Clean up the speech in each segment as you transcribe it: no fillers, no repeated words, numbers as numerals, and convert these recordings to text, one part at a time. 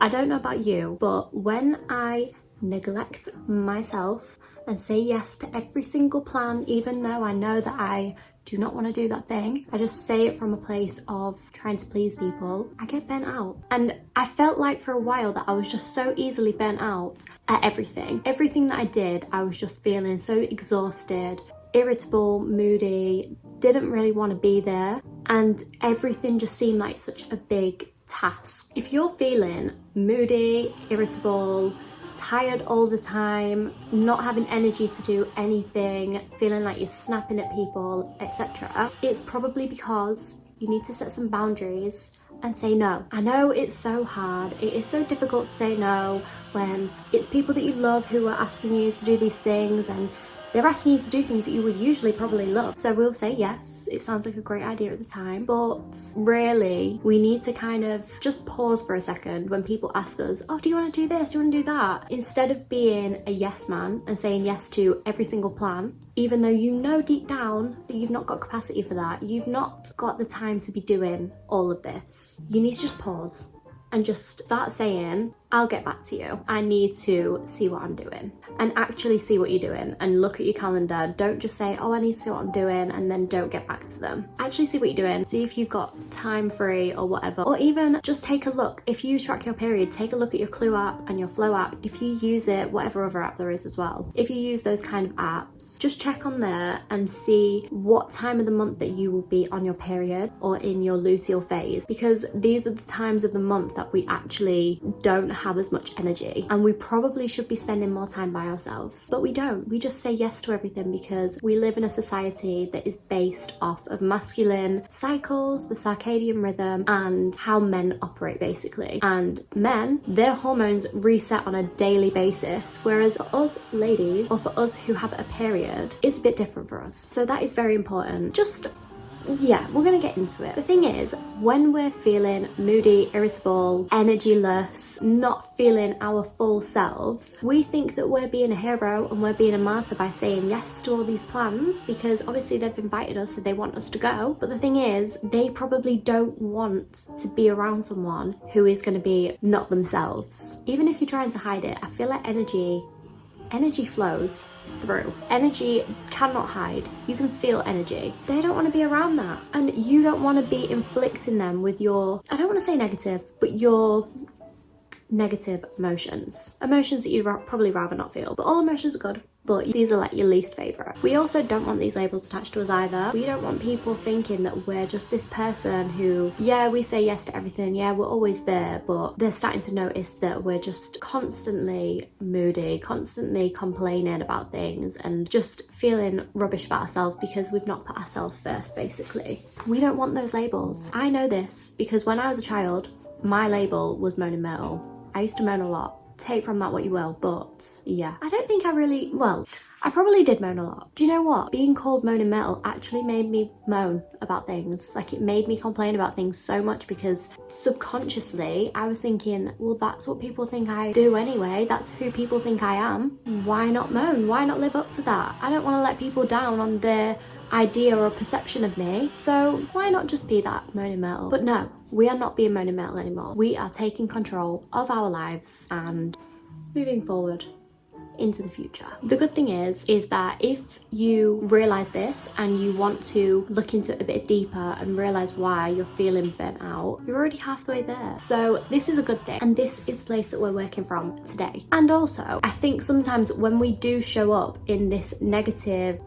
I don't know about you, but when I neglect myself and say yes to every single plan, even though I know that I do not want to do that thing, I just say it from a place of trying to please people, I get burnt out. And I felt like for a while that I was just so easily burnt out at everything. Everything that I did, I was just feeling so exhausted, irritable, moody, didn't really want to be there, and everything just seemed like such a big task. If you're feeling moody, irritable, tired all the time, not having energy to do anything, feeling like you're snapping at people, etc., it's probably because you need to set some boundaries and say no. I know it's so hard, it is so difficult to say no when it's people that you love who are asking you to do these things, and they're asking you to do things that you would usually probably love. So we'll say yes, it sounds like a great idea at the time, but really we need to kind of just pause for a second when people ask us, oh, do you want to do this, do you want to do that? Instead of being a yes man and saying yes to every single plan, even though you know deep down that you've not got capacity for that, you've not got the time to be doing all of this, you need to just pause and just start saying, I'll get back to you. I need to see what I'm doing, and actually see what you're doing and look at your calendar. Don't just say, oh, I need to see what I'm doing, and then don't get back to them. Actually see what you're doing. See if you've got time free or whatever. Or even just take a look. If you track your period, take a look at your Clue app and your Flow app. If you use it, whatever other app there is as well. If you use those kind of apps, just check on there and see what time of the month that you will be on your period or in your luteal phase, because these are the times of the month that we actually don't have as much energy, and we probably should be spending more time by ourselves, but we don't. We just say yes to everything because we live in a society that is based off of masculine cycles, the circadian rhythm, and how men operate basically. And men, their hormones reset on a daily basis, whereas for us ladies, or for us who have a period, it's a bit different for us. So that is very important. Yeah, we're gonna get into it. The thing is, when we're feeling moody, irritable, energyless, not feeling our full selves, we think that we're being a hero and we're being a martyr by saying yes to all these plans, because obviously they've invited us, so they want us to go. But the thing is, they probably don't want to be around someone who is gonna be not themselves. Even if you're trying to hide it, I feel like energy flows through. Energy cannot hide. You can feel energy. They don't want to be around that, and you don't want to be inflicting them with your, I don't want to say negative, but your negative emotions that you'd probably rather not feel. But all emotions are good, but these are like your least favourite. We also don't want these labels attached to us either. We don't want people thinking that we're just this person who, yeah, we say yes to everything, yeah, we're always there, but they're starting to notice that we're just constantly moody, constantly complaining about things, and just feeling rubbish about ourselves because we've not put ourselves first, basically. We don't want those labels. I know this because when I was a child, my label was moan and metal. I used to moan a lot. Take from that what you will, but yeah, I don't think I probably did moan a lot. Do you know what? Being called moaning metal actually made me moan about things. Like, it made me complain about things so much because subconsciously I was thinking, well, that's what people think I do anyway. That's who people think I am. Why not moan? Why not live up to that? I don't want to let people down on their idea or perception of me, so why not just be that moaning metal? But no, we are not being moaning metal anymore. We are taking control of our lives and moving forward into the future. The good thing is that if you realise this and you want to look into it a bit deeper and realise why you're feeling burnt out, you're already halfway there. So this is a good thing, and this is the place that we're working from today. And also, I think sometimes when we do show up in this negative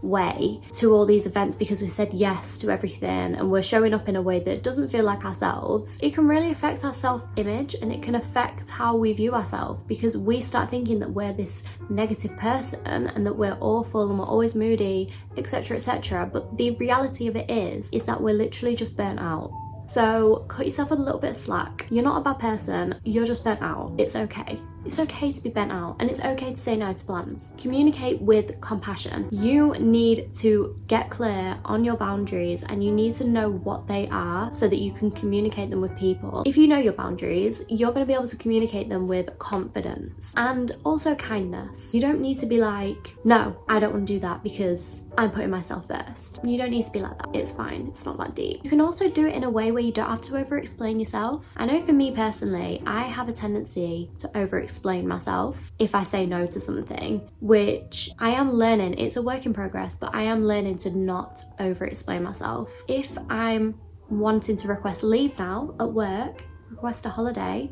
way to all these events because we said yes to everything and we're showing up in a way that doesn't feel like ourselves, it can really affect our self-image, and it can affect how we view ourselves, because we start thinking that we're this negative person and that we're awful and we're always moody, etc, etc. But the reality of it is that we're literally just burnt out. So cut yourself a little bit of slack. You're not a bad person, you're just burnt out. It's okay. It's okay to be bent out, and it's okay to say no to plans. Communicate with compassion. You need to get clear on your boundaries, and you need to know what they are so that you can communicate them with people. If you know your boundaries, you're going to be able to communicate them with confidence and also kindness. You don't need to be like, no, I don't want to do that because I'm putting myself first. You don't need to be like that. It's fine. It's not that deep. You can also do it in a way where you don't have to over-explain yourself. I know for me personally, I have a tendency to over-explain myself if I say no to something, which I am learning. It's a work in progress, but I am learning to not over-explain myself. If I'm wanting to request leave now at work, request a holiday,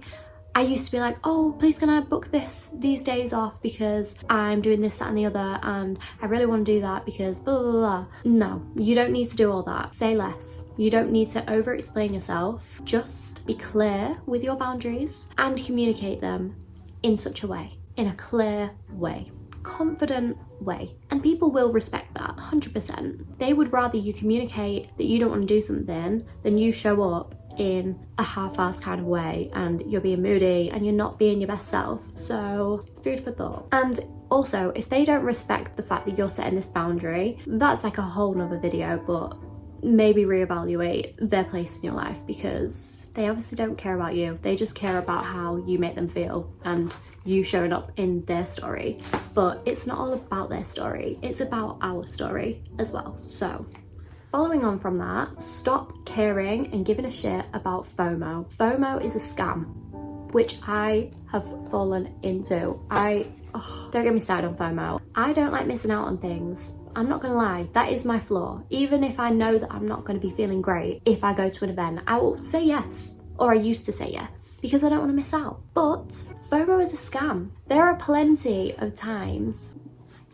I used to be like, oh, please can I book these days off because I'm doing this, that and the other, and I really want to do that because blah, blah, blah. No, you don't need to do all that. Say less. You don't need to over explain yourself. Just be clear with your boundaries and communicate them in such a way, in a clear way, confident way. And people will respect that 100%. They would rather you communicate that you don't want to do something than you show up in a half-assed kind of way and you're being moody and you're not being your best self. So food for thought. And also, if they don't respect the fact that you're setting this boundary, that's like a whole nother video, but maybe reevaluate their place in your life, because they obviously don't care about you. They just care about how you make them feel and you showing up in their story. But it's not all about their story, it's about our story as well. So following on from that, stop caring and giving a shit about FOMO. FOMO is a scam, which I have fallen into. Don't get me started on FOMO. I don't like missing out on things. I'm not gonna lie, that is my flaw. Even if I know that I'm not gonna be feeling great, if I go to an event, I will say yes. Or I used to say yes, because I don't wanna miss out. But FOMO is a scam. There are plenty of times.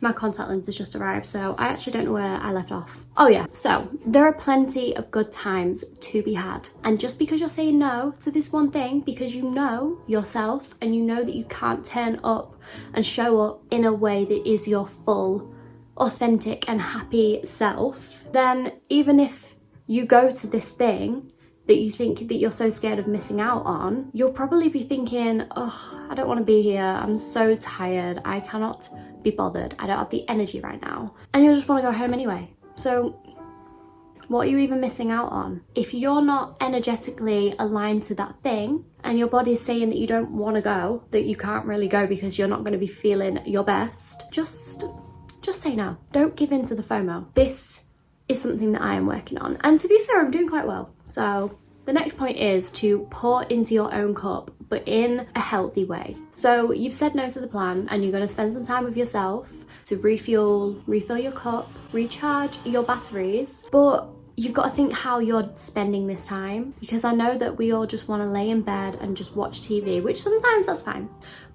My contact lens has just arrived, so I actually don't know where I left off. Oh yeah, so there are plenty of good times to be had. And just because you're saying no to this one thing, because you know yourself and you know that you can't turn up and show up in a way that is your full, authentic and happy self, then even if you go to this thing that you think that you're so scared of missing out on, you'll probably be thinking, oh, I don't want to be here. I'm so tired. I cannot be bothered. I don't have the energy right now. And you'll just want to go home anyway. So what are you even missing out on? If you're not energetically aligned to that thing and your body's saying that you don't want to go, that you can't really go because you're not going to be feeling your best, just say no. Don't give in to the FOMO. This is something that I am working on. And to be fair, I'm doing quite well. So the next point is to pour into your own cup, but in a healthy way. So you've said no to the plan and you're going to spend some time with yourself to refill your cup, recharge your batteries, but you've got to think how you're spending this time, because I know that we all just want to lay in bed and just watch TV, which sometimes that's fine.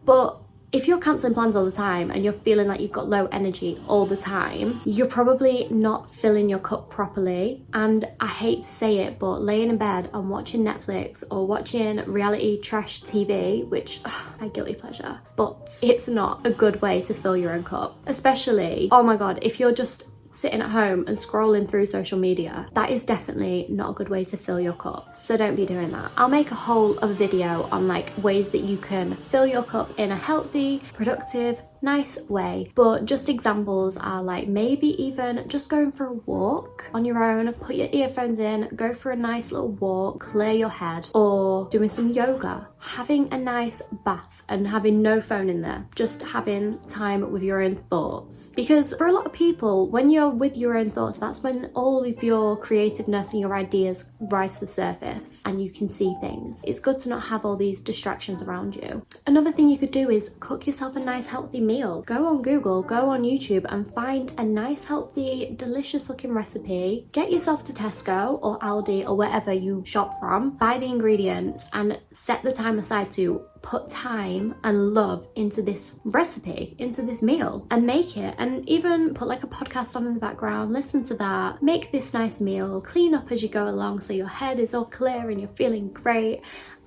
But if you're cancelling plans all the time and you're feeling like you've got low energy all the time, you're probably not filling your cup properly. And I hate to say it, but laying in bed and watching Netflix or watching reality trash TV, which my guilty pleasure, but it's not a good way to fill your own cup. Especially, oh my God, if you're just sitting at home and scrolling through social media, that is definitely not a good way to fill your cup. So don't be doing that. I'll make a whole other video on like ways that you can fill your cup in a healthy, productive, nice way. But just examples are like maybe even just going for a walk on your own, put your earphones in, go for a nice little walk, clear your head, or doing some yoga, having a nice bath and having no phone in there, just having time with your own thoughts. Because for a lot of people, when you're with your own thoughts, that's when all of your creativeness and your ideas rise to the surface and you can see things. It's good to not have all these distractions around you. Another thing you could do is cook yourself a nice healthy meal. Go on Google, go on YouTube and find a nice healthy delicious looking recipe. Get yourself to Tesco or Aldi or wherever you shop from, buy the ingredients and set the time aside to put time and love into this recipe, into this meal, and make it. And even put like a podcast on in the background, listen to that, make this nice meal, clean up as you go along so your head is all clear and you're feeling great,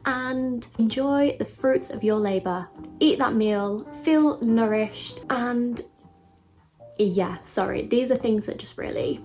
and enjoy the fruits of your labor. Eat that meal, feel nourished, and yeah, sorry, these are things that just really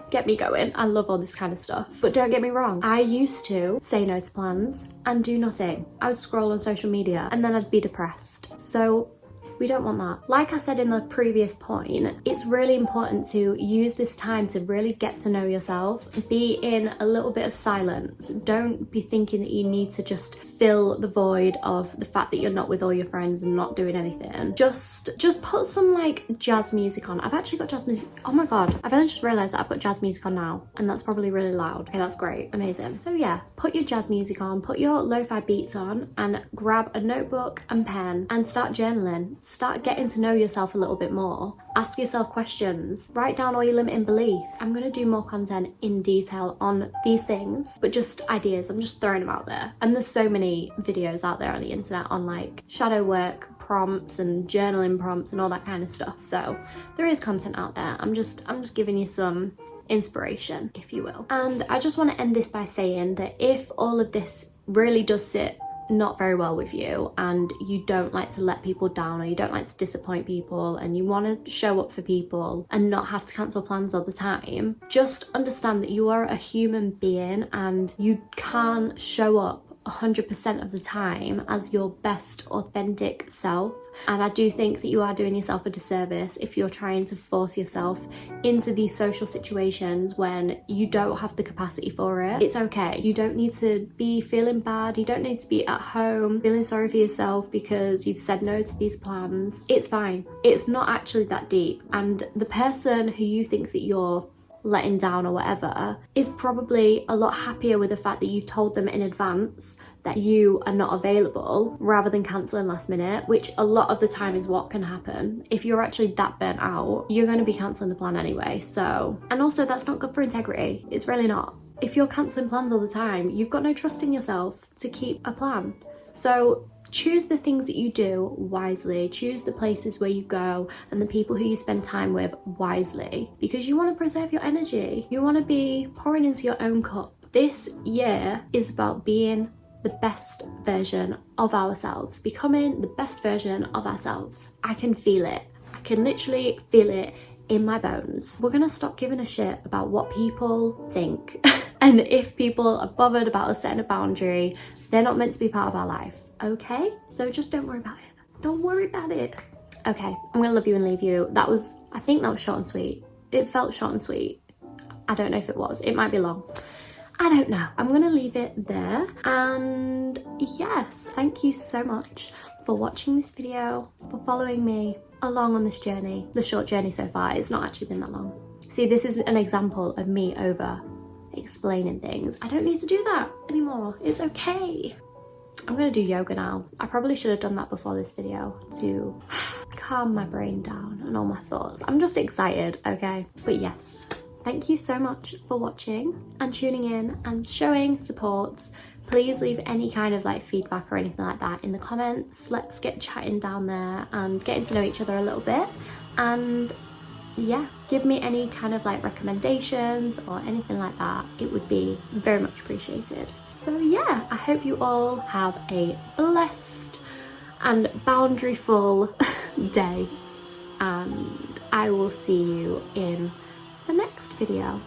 get me going. I love all this kind of stuff. But don't get me wrong, I used to say no to plans and do nothing. I would scroll on social media and then I'd be depressed. So we don't want that. Like I said in the previous point, it's really important to use this time to really get to know yourself. Be in a little bit of silence. Don't be thinking that you need to just fill the void of the fact that you're not with all your friends and not doing anything. Just put some like jazz music on. I've actually got jazz music. Oh my god, I've only just realized that I've got jazz music on now, and that's probably really loud. Okay, that's great, amazing. So yeah, put your jazz music on, put your lo-fi beats on, and grab a notebook and pen and start journaling. Start getting to know yourself a little bit more. Ask yourself questions. Write down all your limiting beliefs. I'm gonna do more content in detail on these things, but just ideas. I'm just throwing them out there. And there's so many videos out there on the internet on like shadow work prompts and journaling prompts and all that kind of stuff. So there is content out there. I'm just giving you some inspiration, if you will. And I just want to end this by saying that if all of this really does sit not very well with you and you don't like to let people down, or you don't like to disappoint people, and you want to show up for people and not have to cancel plans all the time, just understand that you are a human being and you can't show up 100% of the time as your best authentic self. And I do think that you are doing yourself a disservice if you're trying to force yourself into these social situations when you don't have the capacity for it. It's okay. You don't need to be feeling bad. You don't need to be at home feeling sorry for yourself because you've said no to these plans. It's fine. It's not actually that deep. And the person who you think that you're letting down or whatever is probably a lot happier with the fact that you told them in advance that you are not available rather than cancelling last minute, which a lot of the time is what can happen. If you're actually that burnt out, you're going to be cancelling the plan anyway. So, and also that's not good for integrity. It's really not. If you're cancelling plans all the time, you've got no trust in yourself to keep a plan. So choose the things that you do wisely. Choose the places where you go and the people who you spend time with wisely, because you want to preserve your energy. You want to be pouring into your own cup. This year is about being the best version of ourselves, becoming the best version of ourselves. I can feel it. I can literally feel it in my bones. We're gonna stop giving a shit about what people think. And if people are bothered about us setting a boundary, they're not meant to be part of our life, okay? So just don't worry about it. Don't worry about it. Okay, I'm gonna love you and leave you. I think that was short and sweet. It felt short and sweet. I don't know if it was. It might be long. I don't know. I'm gonna leave it there. And yes, thank you so much for watching this video, for following me along on this journey. The short journey so far. It's not actually been that long. See, this is an example of me over explaining things. I don't need to do that anymore. It's okay. I'm gonna do yoga now. I probably should have done that before this video to calm my brain down and all my thoughts. I'm just excited, okay? But yes, thank you so much for watching and tuning in and showing support. Please leave any kind of like feedback or anything like that in the comments. Let's get chatting down there and getting to know each other a little bit. And yeah, give me any kind of like recommendations or anything like that. It would be very much appreciated. So yeah, I hope you all have a blessed and boundary-full day, and I will see you in the next video.